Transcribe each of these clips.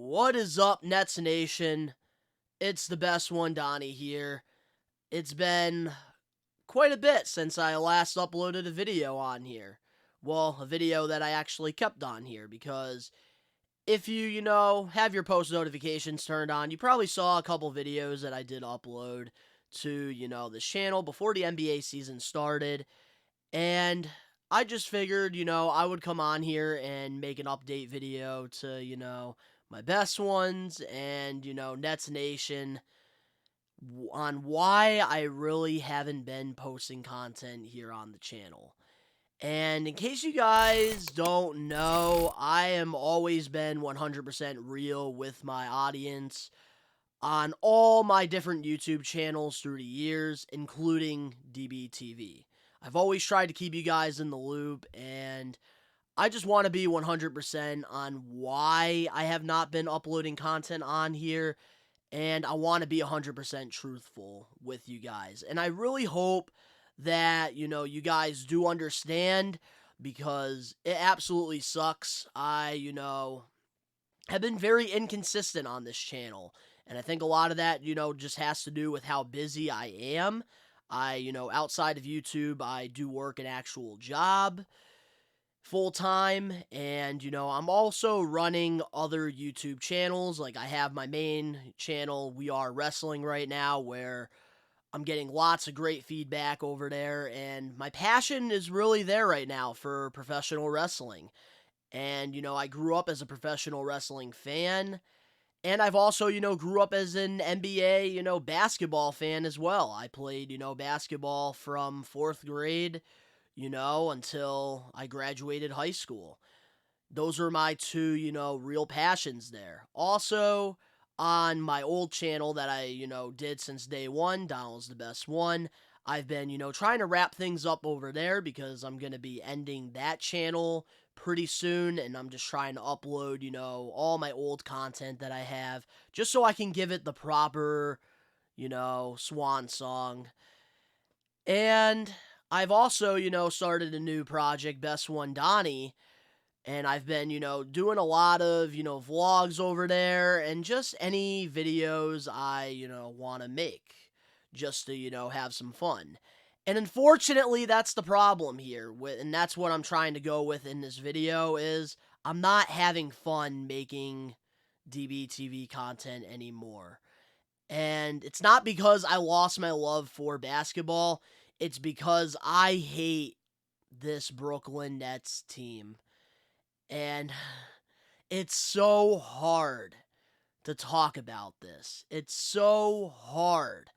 What is up, Nets Nation? It's the best one, Donnie here. It's been quite a bit since I last uploaded a video on here. Well, a video that I actually kept on here because if you have your post notifications turned on, you probably saw a couple videos that I did upload to this channel before the NBA season started. And I just figured I would come on here and make an update video to my best ones and Nets Nation on why I really haven't been posting content here on the channel. And in case you guys don't know, I am always been 100% real with my audience on all my different YouTube channels through the years, including DBTV. I've always tried to keep you guys in the loop, and I just want to be 100% on why I have not been uploading content on here, and I want to be 100% truthful with you guys. And I really hope that, you guys do understand, because it absolutely sucks. I have been very inconsistent on this channel, and I think a lot of that, just has to do with how busy I am. Outside of YouTube, I do work an actual job full-time, and I'm also running other YouTube channels. Like, I have my main channel, We Are Wrestling, right now, where I'm getting lots of great feedback over there, and my passion is really there right now for professional wrestling. And I grew up as a professional wrestling fan, and I've also grew up as an NBA basketball fan as well. I played basketball from 4th grade until I graduated high school. Those are my two real passions there. Also, on my old channel that I did since day one, Donald's the best one, I've been trying to wrap things up over there because I'm going to be ending that channel pretty soon, and I'm just trying to upload all my old content that I have just so I can give it the proper swan song. And I've also started a new project, Best One Donnie, and I've been doing a lot of vlogs over there and just any videos I want to make just to have some fun. And unfortunately, that's the problem here, and that's what I'm trying to go with in this video, is I'm not having fun making DBTV content anymore. And it's not because I lost my love for basketball, it's because I hate this Brooklyn Nets team. And it's so hard to talk about this. It's so hard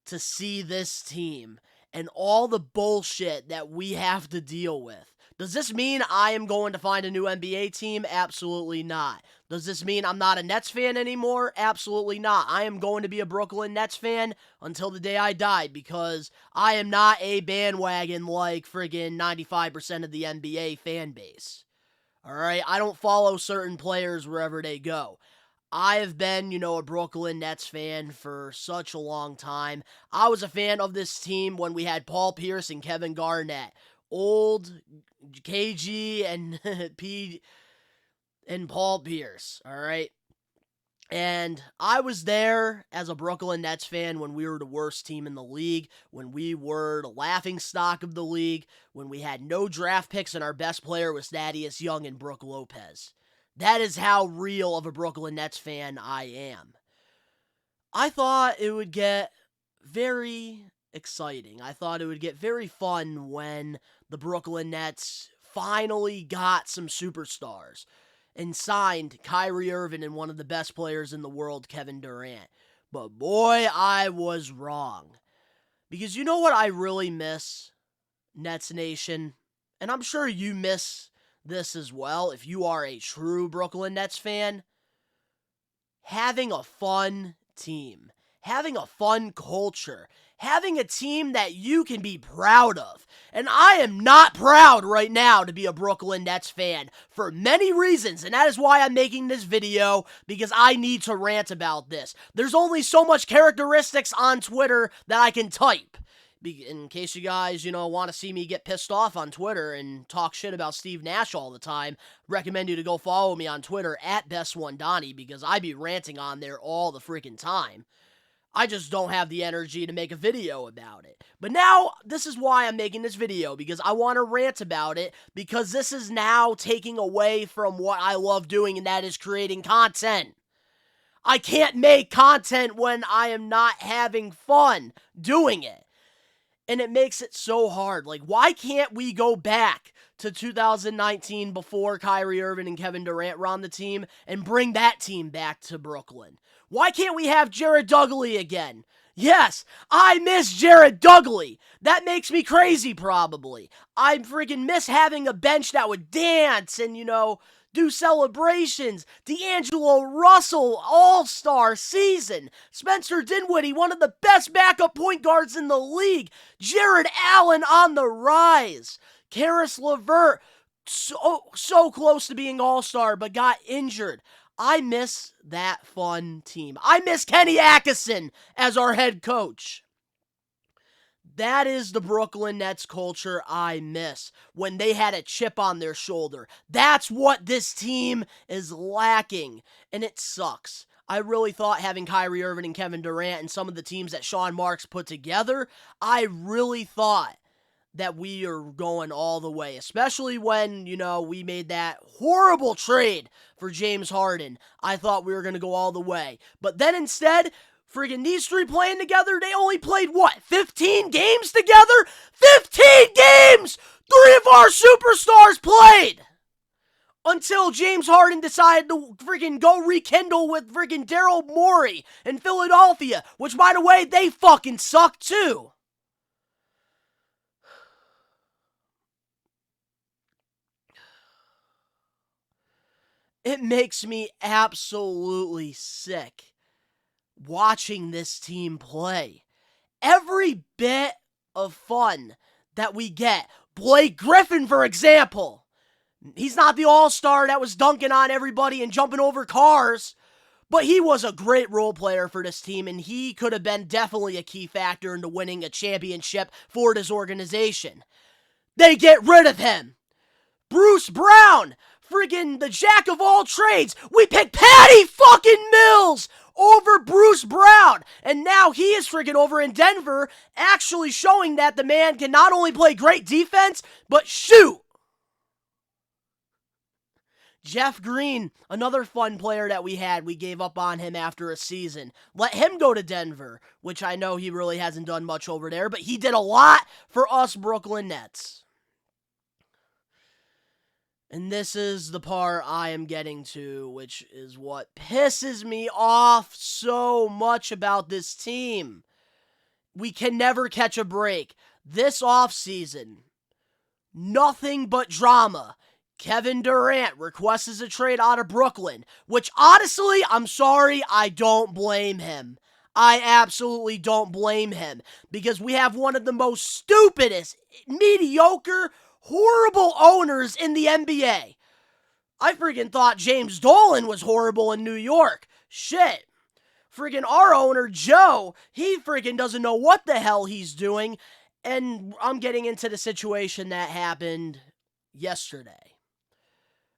to see this team and all the bullshit that we have to deal with. Does this mean I am going to find a new NBA team? Absolutely not. Does this mean I'm not a Nets fan anymore? Absolutely not. I am going to be a Brooklyn Nets fan until the day I die, because I am not a bandwagon like friggin' 95% of the NBA fan base. Alright? I don't follow certain players wherever they go. I have been, a Brooklyn Nets fan for such a long time. I was a fan of this team when we had Paul Pierce and Kevin Garnett. Old KG and P and Paul Pierce, alright? And I was there as a Brooklyn Nets fan when we were the worst team in the league, when we were the laughingstock of the league, when we had no draft picks and our best player was Thaddeus Young and Brook Lopez. That is how real of a Brooklyn Nets fan I am. I thought it would get very exciting. I thought it would get very fun when the Brooklyn Nets finally got some superstars and signed Kyrie Irving and one of the best players in the world, Kevin Durant. But boy, I was wrong. Because you know what I really miss, Nets Nation? And I'm sure you miss this as well if you are a true Brooklyn Nets fan. Having a fun team. Having a fun culture. Having a team that you can be proud of. And I am not proud right now to be a Brooklyn Nets fan for many reasons, and that is why I'm making this video, because I need to rant about this. There's only so much characteristics on Twitter that I can type In case you guys, want to see me get pissed off on Twitter and talk shit about Steve Nash all the time, recommend you to go follow me on Twitter at BestOneDonnie, because I be ranting on there all the freaking time. I just don't have the energy to make a video about it. But now, this is why I'm making this video, because I want to rant about it, because this is now taking away from what I love doing, and that is creating content. I can't make content when I am not having fun doing it. And it makes it so hard. Like, why can't we go back to 2019 before Kyrie Irving and Kevin Durant were on the team and bring that team back to Brooklyn? Why can't we have Jared Dudley again? Yes, I miss Jared Dudley. That makes me crazy, probably. I freaking miss having a bench that would dance and, do celebrations. D'Angelo Russell, all-star season. Spencer Dinwiddie, one of the best backup point guards in the league. Jared Allen on the rise. Karis LeVert, so close to being all-star, but got injured. I miss that fun team. I miss Kenny Atkinson as our head coach. That is the Brooklyn Nets culture I miss, when they had a chip on their shoulder. That's what this team is lacking, and it sucks. I really thought having Kyrie Irving and Kevin Durant and some of the teams that Sean Marks put together, I really thought that we are going all the way, especially when, we made that horrible trade for James Harden. I thought we were going to go all the way. But then instead, friggin' these three playing together, they only played, 15 games together? 15 games! 3 of our superstars played! Until James Harden decided to friggin' go rekindle with friggin' Daryl Morey in Philadelphia, which, by the way, they fucking suck too. It makes me absolutely sick watching this team play. Every bit of fun that we get. Blake Griffin, for example. He's not the all-star that was dunking on everybody and jumping over cars, but he was a great role player for this team, and he could have been definitely a key factor into winning a championship for this organization. They get rid of him. Bruce Brown, friggin' the jack of all trades. We picked Patty fucking Mills over Bruce Brown. And now he is friggin' over in Denver, actually showing that the man can not only play great defense, but shoot. Jeff Green, another fun player that we had, we gave up on him after a season. Let him go to Denver, which I know he really hasn't done much over there, but he did a lot for us Brooklyn Nets. And this is the part I am getting to, which is what pisses me off so much about this team. We can never catch a break. This offseason, nothing but drama. Kevin Durant requests a trade out of Brooklyn, which honestly, I'm sorry, I don't blame him. I absolutely don't blame him, because we have one of the most stupidest, mediocre, horrible owners in the NBA. I freaking thought James Dolan was horrible in New York. Shit. Freaking our owner, Joe, he freaking doesn't know what the hell he's doing. And I'm getting into the situation that happened yesterday.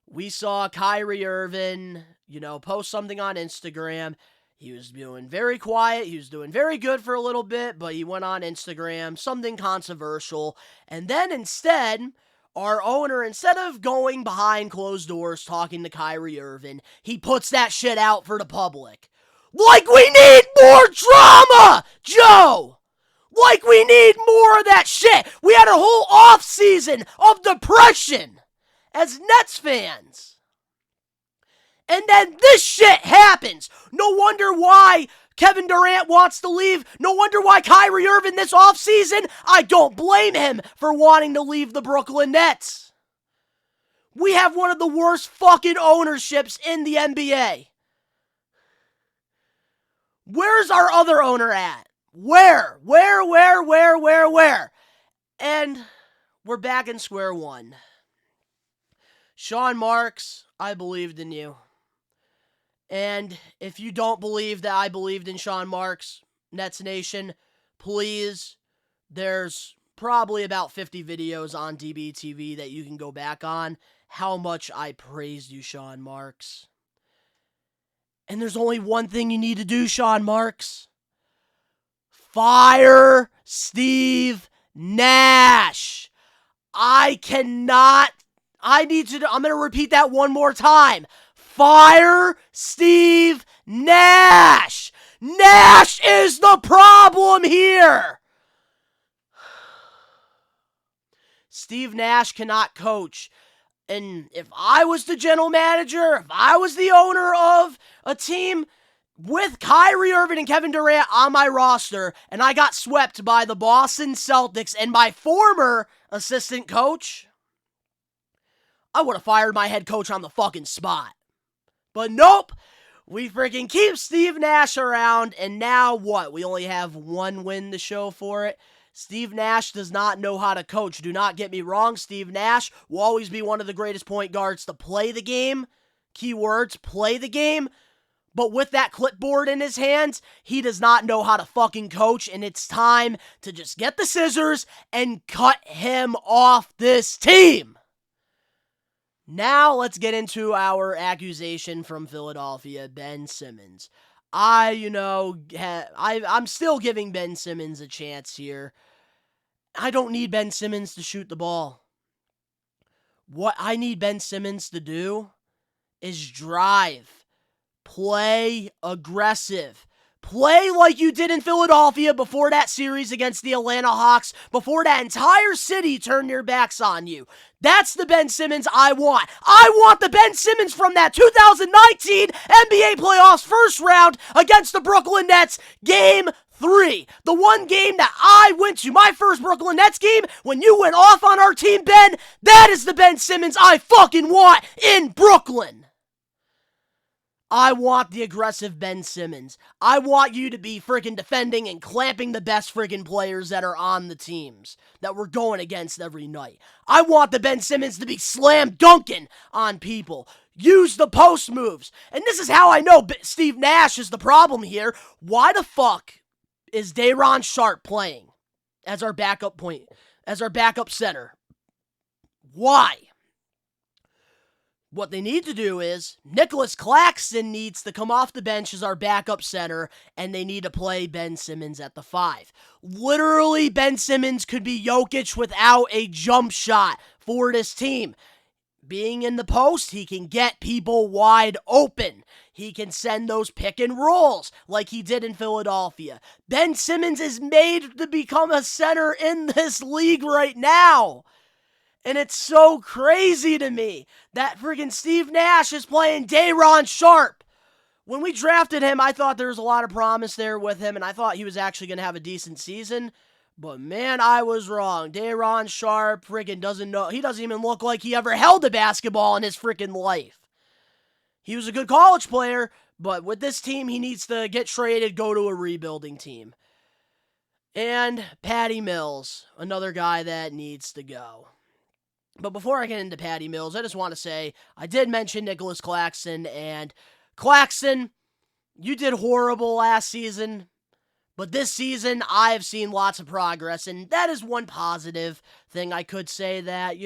We saw Kyrie Irving, post something on Instagram. He was doing very quiet. He was doing very good for a little bit, but he went on Instagram, something controversial. And then instead, our owner, instead of going behind closed doors talking to Kyrie Irving, he puts that shit out for the public. Like we need more drama, Joe! Like we need more of that shit! We had a whole off-season of depression as Nets fans. And then this shit happens. No wonder why Kevin Durant wants to leave. No wonder why Kyrie Irving this offseason, I don't blame him for wanting to leave the Brooklyn Nets. We have one of the worst fucking ownerships in the NBA. Where's our other owner at? Where? And we're back in square one. Sean Marks, I believed in you. And if you don't believe that I believed in Sean Marks, Nets Nation, please There's probably about 50 videos on DBTV that you can go back on how much I praised you, Sean Marks. And there's only one thing you need to do, Sean Marks. Fire Steve Nash. I'm going to repeat that one more time. Fire Steve Nash. Nash is the problem here. Steve Nash cannot coach. And if I was the general manager, if I was the owner of a team with Kyrie Irving and Kevin Durant on my roster, and I got swept by the Boston Celtics and my former assistant coach, I would have fired my head coach on the fucking spot. But nope, we freaking keep Steve Nash around, and now what? We only have one win to show for it. Steve Nash does not know how to coach. Do not get me wrong, Steve Nash will always be one of the greatest point guards to play the game. Keywords, play the game. But with that clipboard in his hands, he does not know how to fucking coach, and it's time to just get the scissors and cut him off this team. Now let's get into our accusation from Philadelphia, Ben Simmons. I'm still giving Ben Simmons a chance here. I don't need Ben Simmons to shoot the ball. What I need Ben Simmons to do is drive. Play aggressive. Play like you did in Philadelphia before that series against the Atlanta Hawks, before that entire city turned their backs on you. That's the Ben Simmons I want. I want the Ben Simmons from that 2019 NBA playoffs first round against the Brooklyn Nets, Game 3. The one game that I went to, my first Brooklyn Nets game, when you went off on our team, Ben, that is the Ben Simmons I fucking want in Brooklyn. I want the aggressive Ben Simmons. I want you to be freaking defending and clamping the best freaking players that are on the teams that we're going against every night. I want the Ben Simmons to be slam dunking on people. Use the post moves. And this is how I know Steve Nash is the problem here. Why the fuck is Day'Ron Sharpe playing as our backup center? Why? What they need to do is, Nicholas Claxton needs to come off the bench as our backup center, and they need to play Ben Simmons at the 5. Literally, Ben Simmons could be Jokic without a jump shot for this team. Being in the post, he can get people wide open. He can send those pick and rolls like he did in Philadelphia. Ben Simmons is made to become a center in this league right now. And it's so crazy to me that friggin' Steve Nash is playing Day'Ron Sharpe. When we drafted him, I thought there was a lot of promise there with him, and I thought he was actually going to have a decent season. But man, I was wrong. Day'Ron Sharpe friggin' doesn't know. He doesn't even look like he ever held a basketball in his friggin' life. He was a good college player, but with this team, he needs to get traded, go to a rebuilding team. And Patty Mills, another guy that needs to go. But before I get into Patty Mills, I just want to say, I did mention Nicholas Claxton, and Claxton, you did horrible last season, but this season, I have seen lots of progress, and that is one positive thing I could say that,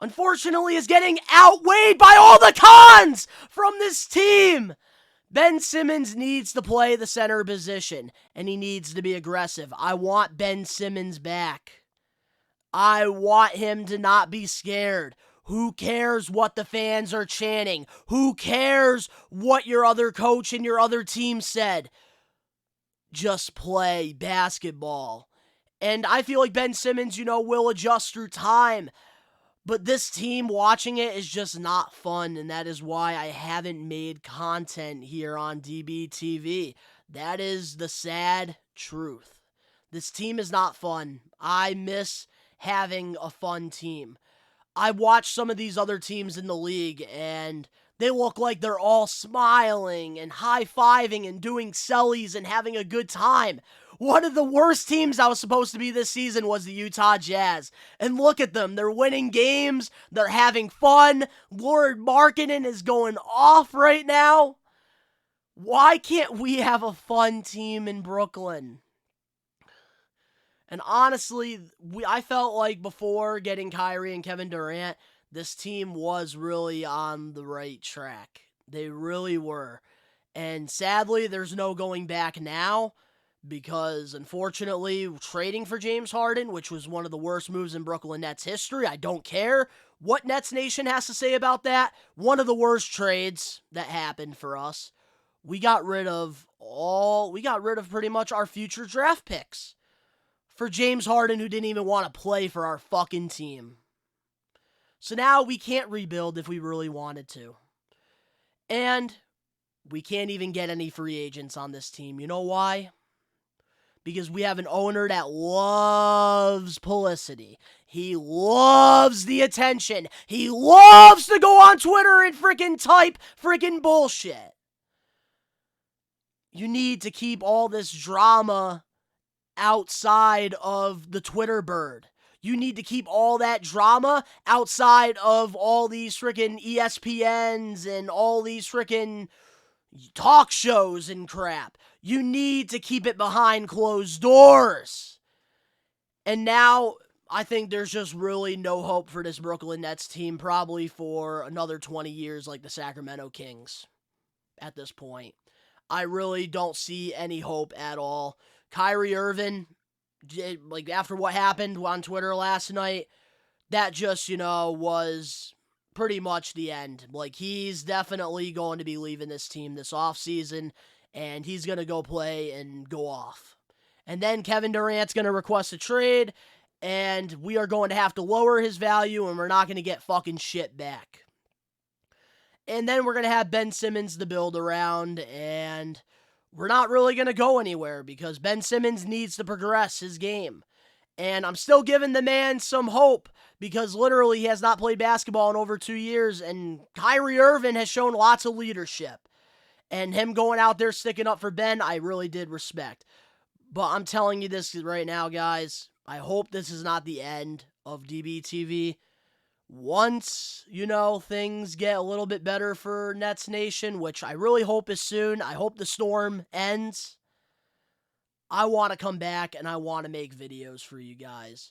unfortunately is getting outweighed by all the cons from this team. Ben Simmons needs to play the center position, and he needs to be aggressive. I want Ben Simmons back. I want him to not be scared. Who cares what the fans are chanting? Who cares what your other coach and your other team said? Just play basketball. And I feel like Ben Simmons, will adjust through time. But this team, watching it is just not fun, and that is why I haven't made content here on DBTV. That is the sad truth. This team is not fun. I miss having a fun team. I watch some of these other teams in the league, and they look like they're all smiling and high-fiving and doing sellies and having a good time. One of the worst teams I was supposed to be this season was the Utah Jazz. And look at them. They're winning games. They're having fun. Lord Markkanen is going off right now. Why can't we have a fun team in Brooklyn? And honestly, I felt like before getting Kyrie and Kevin Durant, this team was really on the right track. They really were. And sadly, there's no going back now because, unfortunately, trading for James Harden, which was one of the worst moves in Brooklyn Nets history, I don't care what Nets Nation has to say about that. One of the worst trades that happened for us. We got rid of pretty much our future draft picks for James Harden, who didn't even want to play for our fucking team. So now we can't rebuild if we really wanted to. And we can't even get any free agents on this team. You know why? Because we have an owner that loves publicity. He loves the attention. He loves to go on Twitter and freaking type freaking bullshit. You need to keep all this drama outside of the Twitter bird. You need to keep all that drama outside of all these freaking ESPNs and all these freaking talk shows and crap. You need to keep it behind closed doors. And now, I think there's just really no hope for this Brooklyn Nets team, probably for another 20 years like the Sacramento Kings at this point. I really don't see any hope at all. Kyrie Irving, like after what happened on Twitter last night, that just, was pretty much the end. Like, he's definitely going to be leaving this team this offseason, and he's going to go play and go off. And then Kevin Durant's going to request a trade, and we are going to have to lower his value, and we're not going to get fucking shit back. And then we're going to have Ben Simmons to build around, and we're not really going to go anywhere because Ben Simmons needs to progress his game. And I'm still giving the man some hope because literally he has not played basketball in over 2 years, and Kyrie Irving has shown lots of leadership. And him going out there sticking up for Ben, I really did respect. But I'm telling you this right now, guys. I hope this is not the end of DBTV. Once, things get a little bit better for Nets Nation, which I really hope is soon. I hope the storm ends. I want to come back and I want to make videos for you guys.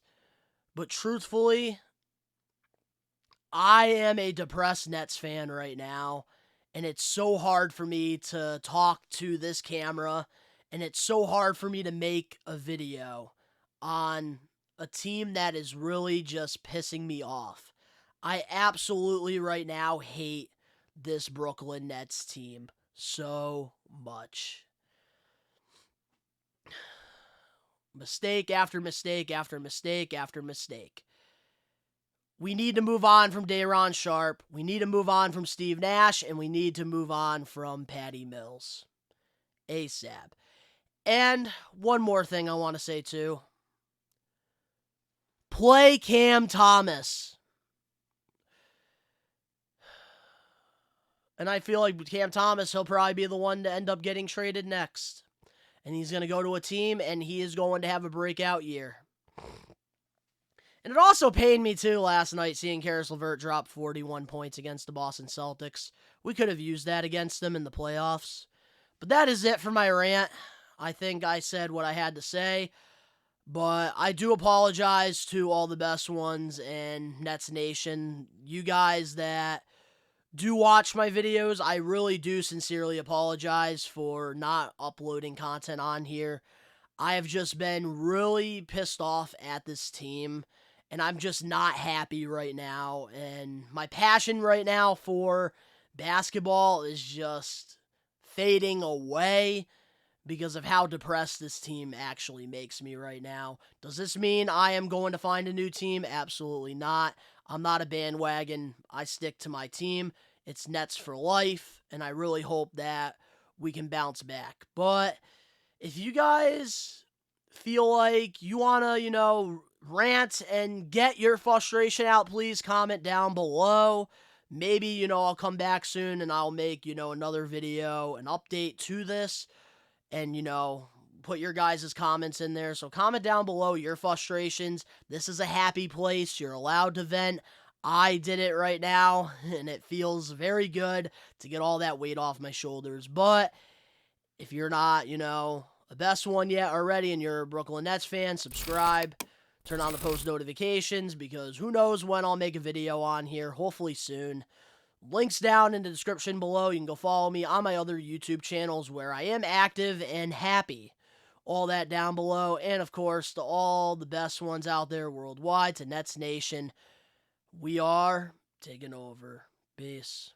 But truthfully, I am a depressed Nets fan right now. And it's so hard for me to talk to this camera. And it's so hard for me to make a video on a team that is really just pissing me off. I absolutely right now hate this Brooklyn Nets team so much. Mistake after mistake after mistake after mistake. We need to move on from Day'Ron Sharpe. We need to move on from Steve Nash. And we need to move on from Patty Mills. ASAP. And one more thing I want to say too. Play Cam Thomas. And I feel like with Cam Thomas, he'll probably be the one to end up getting traded next. And he's going to go to a team, and he is going to have a breakout year. And it also pained me, too, last night, seeing Karis LeVert drop 41 points against the Boston Celtics. We could have used that against them in the playoffs. But that is it for my rant. I think I said what I had to say. But I do apologize to all the best ones in Nets Nation. You guys that do watch my videos, I really do sincerely apologize for not uploading content on here. I have just been really pissed off at this team, and I'm just not happy right now. And my passion right now for basketball is just fading away because of how depressed this team actually makes me right now. Does this mean I am going to find a new team? Absolutely not. I'm not a bandwagon. I stick to my team. It's Nets for life, and I really hope that we can bounce back. But if you guys feel like you want to, rant and get your frustration out, please comment down below. Maybe, I'll come back soon and I'll make, another video, an update to this, and, put your guys' comments in there. So comment down below your frustrations. This is a happy place. You're allowed to vent. I did it right now, and it feels very good to get all that weight off my shoulders. But if you're not, the best one yet already, and you're a Brooklyn Nets fan, subscribe. Turn on the post notifications, because who knows when I'll make a video on here. Hopefully soon. Links down in the description below. You can go follow me on my other YouTube channels where I am active and happy. All that down below. And of course, to all the best ones out there worldwide, to Nets Nation, we are taking over. Peace.